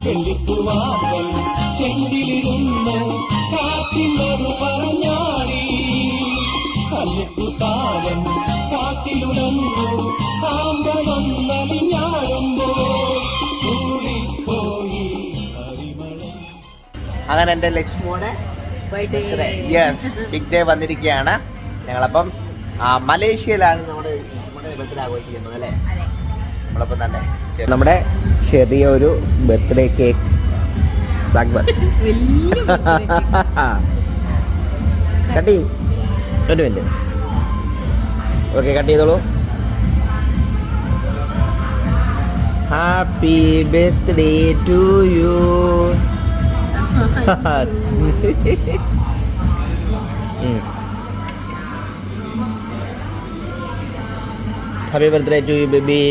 വെള്ളിപ്പൂവാവൻ ചെണ്ടിലിരുന്ന് കാറ്റിനോട് പറഞ്ഞാടി കല്ലിപ്പൂത്താവൻ കാറ്റിലുടന്നു ആമ്പളൊന്നലിഞ്ഞാടുമ്പോൾ കൂടിപ്പോയി അരിമളം. അങ്ങനെ എൻ്റെ ലക്ഷ്മിയുടെ യെസ് ബിഗ് ഡേ വന്നിരിക്കുകയാണ്. ഞങ്ങളപ്പം മലേഷ്യയിലാണ് നമ്മുടെ ബർത്ത്ഡേ ആഘോഷിക്കുന്നത് അല്ലേ? നമ്മളപ്പം തന്നെ നമ്മുടെ ചെറിയൊരു ബർത്ത്ഡേ കേക്ക് ബ്ലാക്ക് ബർത്ത് കട്ടി ഒരു മിനിറ്റ്. ഓക്കെ, കട്ട് ചെയ്തോളൂ. Happy birthday to you. Happy birthday to you, baby.